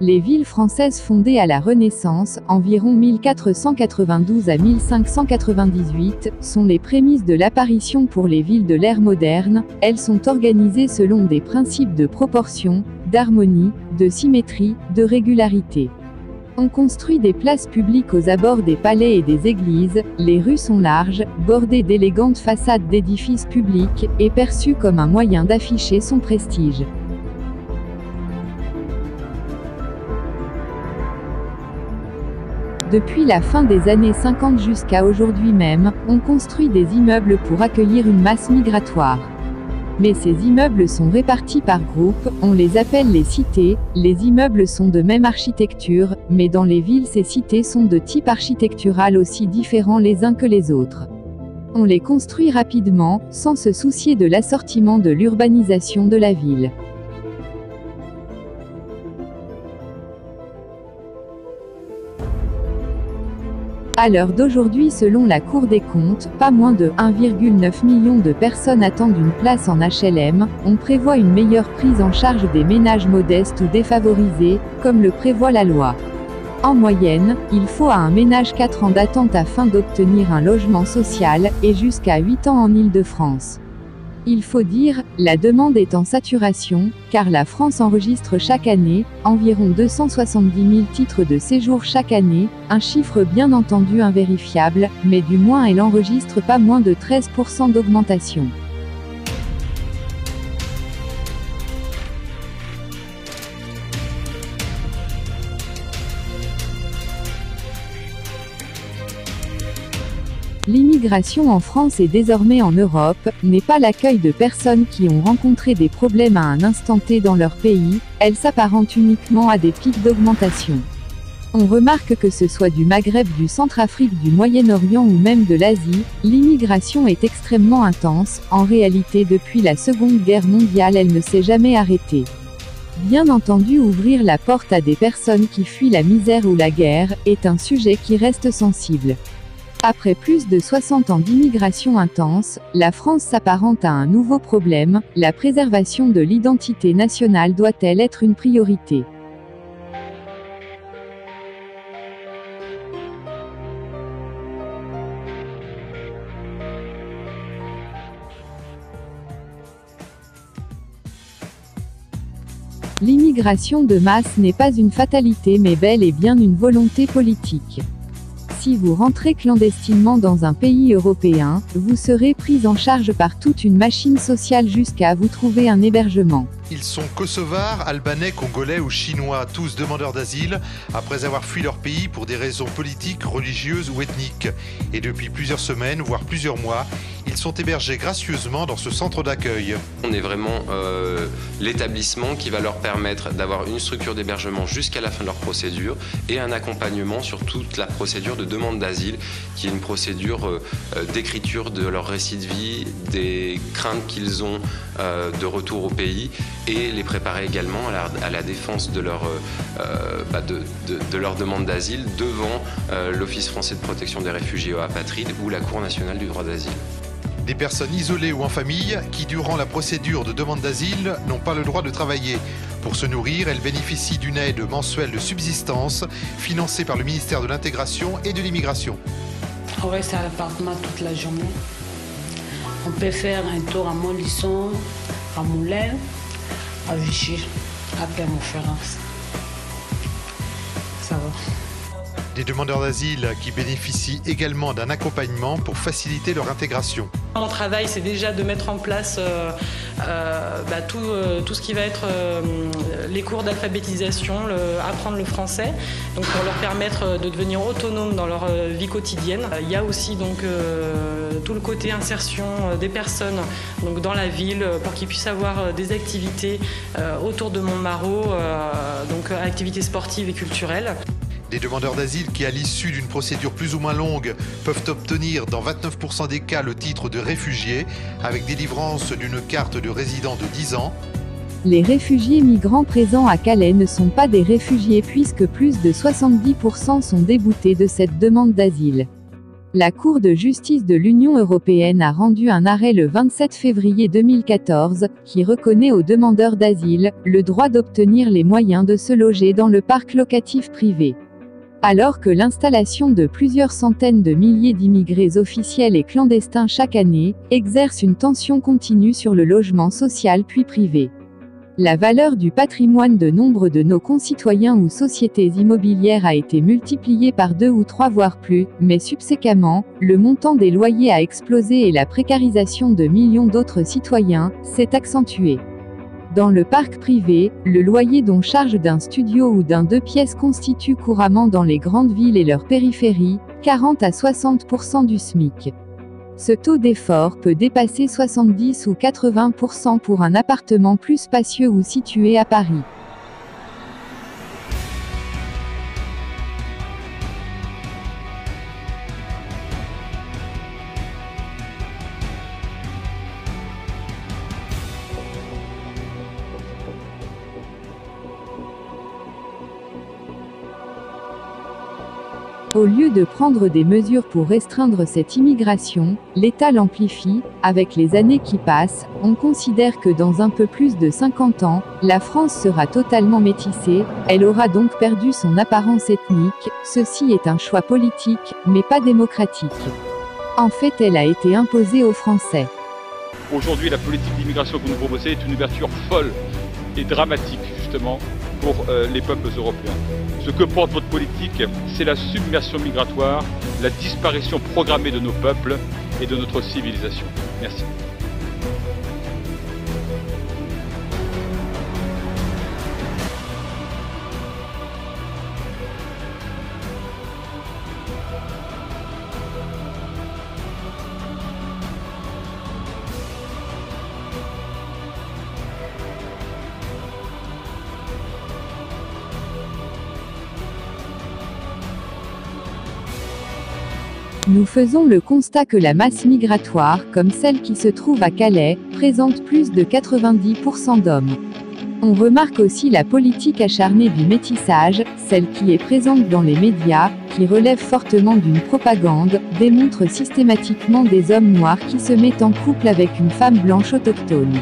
Les villes françaises fondées à la Renaissance, environ 1492 à 1598, sont les prémices de l'apparition pour les villes de l'ère moderne. Elles sont organisées selon des principes de proportion, d'harmonie, de symétrie, de régularité. On construit des places publiques aux abords des palais et des églises, les rues sont larges, bordées d'élégantes façades d'édifices publics, et perçues comme un moyen d'afficher son prestige. Depuis la fin des années 50 jusqu'à aujourd'hui même, on construit des immeubles pour accueillir une masse migratoire. Mais ces immeubles sont répartis par groupe, on les appelle les cités. Les immeubles sont de même architecture, mais dans les villes ces cités sont de type architectural aussi différents les uns que les autres. On les construit rapidement, sans se soucier de l'assortiment de l'urbanisation de la ville. À l'heure d'aujourd'hui, selon la Cour des comptes, pas moins de 1,9 million de personnes attendent une place en HLM. On prévoit une meilleure prise en charge des ménages modestes ou défavorisés, comme le prévoit la loi. En moyenne, il faut à un ménage 4 ans d'attente afin d'obtenir un logement social, et jusqu'à 8 ans en Île-de-France. Il faut dire, la demande est en saturation, car la France enregistre chaque année, environ 270 000 titres de séjour chaque année, un chiffre bien entendu invérifiable, mais du moins elle enregistre pas moins de 13% d'augmentation. L'immigration en France et désormais en Europe, n'est pas l'accueil de personnes qui ont rencontré des problèmes à un instant T dans leur pays, elle s'apparente uniquement à des pics d'augmentation. On remarque que ce soit du Maghreb, du Centrafrique, du Moyen-Orient ou même de l'Asie, l'immigration est extrêmement intense. En réalité, depuis la Seconde Guerre mondiale, elle ne s'est jamais arrêtée. Bien entendu, ouvrir la porte à des personnes qui fuient la misère ou la guerre, est un sujet qui reste sensible. Après plus de 60 ans d'immigration intense, la France s'apparente à un nouveau problème. La préservation de l'identité nationale doit-elle être une priorité ? L'immigration de masse n'est pas une fatalité mais bel et bien une volonté politique. Si vous rentrez clandestinement dans un pays européen, vous serez pris en charge par toute une machine sociale jusqu'à vous trouver un hébergement. Ils sont kosovars, albanais, congolais ou chinois, tous demandeurs d'asile, après avoir fui leur pays pour des raisons politiques, religieuses ou ethniques. Et depuis plusieurs semaines, voire plusieurs mois, ils sont hébergés gracieusement dans ce centre d'accueil. On est vraiment l'établissement qui va leur permettre d'avoir une structure d'hébergement jusqu'à la fin de leur procédure et un accompagnement sur toute la procédure de demande d'asile, qui est une procédure d'écriture de leur récit de vie, des craintes qu'ils ont de retour au pays, et les préparer également à la défense de leur demande d'asile devant l'Office français de protection des réfugiés et apatrides ou la Cour nationale du droit d'asile. Des personnes isolées ou en famille qui, durant la procédure de demande d'asile, n'ont pas le droit de travailler. Pour se nourrir, elles bénéficient d'une aide mensuelle de subsistance financée par le ministère de l'Intégration et de l'Immigration. On reste à l'appartement toute la journée. On peut faire un tour à Montluçon, à Moulins, à Vichy, à Clermont-Ferrand. Ça va. Des demandeurs d'asile qui bénéficient également d'un accompagnement pour faciliter leur intégration. Mon travail, c'est déjà de mettre en place tout ce qui va être les cours d'alphabétisation, apprendre le français, donc pour leur permettre de devenir autonomes dans leur vie quotidienne. Il y a aussi donc tout le côté insertion des personnes donc dans la ville pour qu'ils puissent avoir des activités autour de Montmarault, donc activités sportives et culturelles. Des demandeurs d'asile qui, à l'issue d'une procédure plus ou moins longue, peuvent obtenir dans 29% des cas le titre de réfugié, avec délivrance d'une carte de résident de 10 ans. Les réfugiés migrants présents à Calais ne sont pas des réfugiés puisque plus de 70% sont déboutés de cette demande d'asile. La Cour de justice de l'Union européenne a rendu un arrêt le 27 février 2014, qui reconnaît aux demandeurs d'asile le droit d'obtenir les moyens de se loger dans le parc locatif privé. Alors que l'installation de plusieurs centaines de milliers d'immigrés officiels et clandestins chaque année exerce une tension continue sur le logement social puis privé. La valeur du patrimoine de nombre de nos concitoyens ou sociétés immobilières a été multipliée par 2 ou 3 voire plus, mais subséquemment, le montant des loyers a explosé et la précarisation de millions d'autres citoyens s'est accentuée. Dans le parc privé, le loyer dont charge d'un studio ou d'un 2 pièces constitue couramment dans les grandes villes et leurs périphéries, 40 à 60% du SMIC. Ce taux d'effort peut dépasser 70 ou 80% pour un appartement plus spacieux ou situé à Paris. Au lieu de prendre des mesures pour restreindre cette immigration, l'État l'amplifie. Avec les années qui passent, on considère que dans un peu plus de 50 ans, la France sera totalement métissée, elle aura donc perdu son apparence ethnique. Ceci est un choix politique, mais pas démocratique. En fait, elle a été imposée aux Français. Aujourd'hui, la politique d'immigration que nous proposons est une ouverture folle et dramatique, justement, pour les peuples européens. Ce que porte votre politique, c'est la submersion migratoire, la disparition programmée de nos peuples et de notre civilisation. Merci. Nous faisons le constat que la masse migratoire, comme celle qui se trouve à Calais, présente plus de 90% d'hommes. On remarque aussi la politique acharnée du métissage, celle qui est présente dans les médias, qui relève fortement d'une propagande, démontre systématiquement des hommes noirs qui se mettent en couple avec une femme blanche autochtone.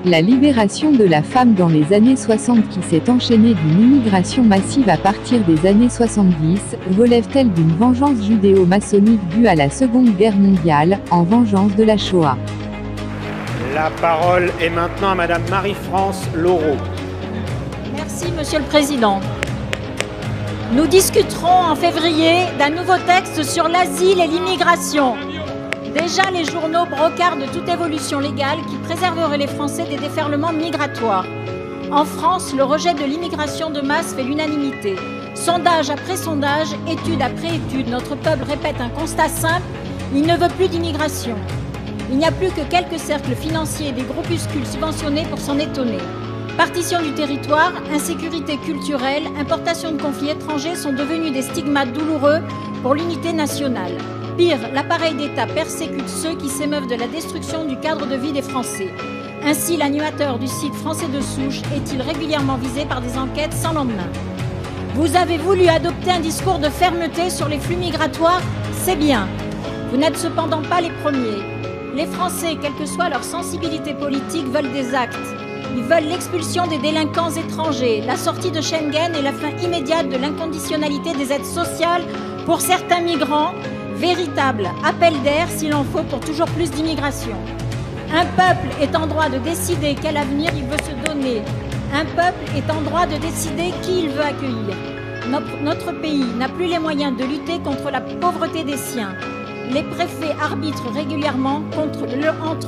La libération de la femme dans les années 60 qui s'est enchaînée d'une immigration massive à partir des années 70, relève-t-elle d'une vengeance judéo-maçonnique due à la Seconde Guerre mondiale, en vengeance de la Shoah? La parole est maintenant à Madame Marie-France Laureau. Merci Monsieur le Président. Nous discuterons en février d'un nouveau texte sur l'asile et l'immigration. Déjà, les journaux brocardent toute évolution légale qui préserverait les Français des déferlements migratoires. En France, le rejet de l'immigration de masse fait l'unanimité. Sondage après sondage, étude après étude, notre peuple répète un constat simple, il ne veut plus d'immigration. Il n'y a plus que quelques cercles financiers et des groupuscules subventionnés pour s'en étonner. Partition du territoire, insécurité culturelle, importation de conflits étrangers sont devenus des stigmates douloureux pour l'unité nationale. Pire, l'appareil d'État persécute ceux qui s'émeuvent de la destruction du cadre de vie des Français. Ainsi, l'animateur du site Français de souche est-il régulièrement visé par des enquêtes sans lendemain. Vous avez voulu adopter un discours de fermeté sur les flux migratoires, c'est bien. Vous n'êtes cependant pas les premiers. Les Français, quelle que soit leur sensibilité politique, veulent des actes. Ils veulent l'expulsion des délinquants étrangers, la sortie de Schengen et la fin immédiate de l'inconditionnalité des aides sociales pour certains migrants. Véritable appel d'air s'il en faut pour toujours plus d'immigration. Un peuple est en droit de décider quel avenir il veut se donner. Un peuple est en droit de décider qui il veut accueillir. Notre pays n'a plus les moyens de lutter contre la pauvreté des siens. Les préfets arbitrent régulièrement entre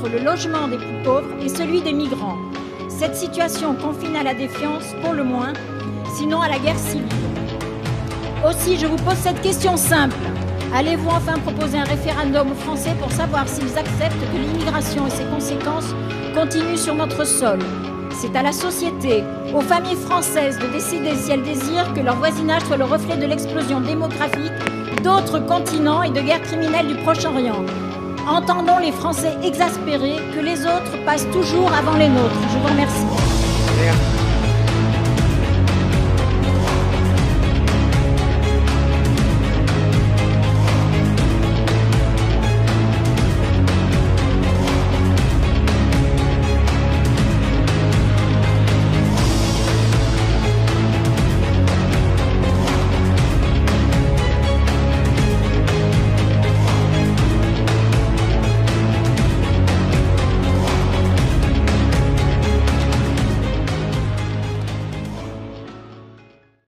le logement des plus pauvres et celui des migrants. Cette situation confine à la défiance, pour le moins, sinon à la guerre civile. Aussi, je vous pose cette question simple. Allez-vous enfin proposer un référendum aux Français pour savoir s'ils acceptent que l'immigration et ses conséquences continuent sur notre sol? C'est à la société, aux familles françaises de décider si elles désirent que leur voisinage soit le reflet de l'explosion démographique d'autres continents et de guerres criminelles du Proche-Orient. Entendons les Français exaspérés que les autres passent toujours avant les nôtres. Je vous remercie.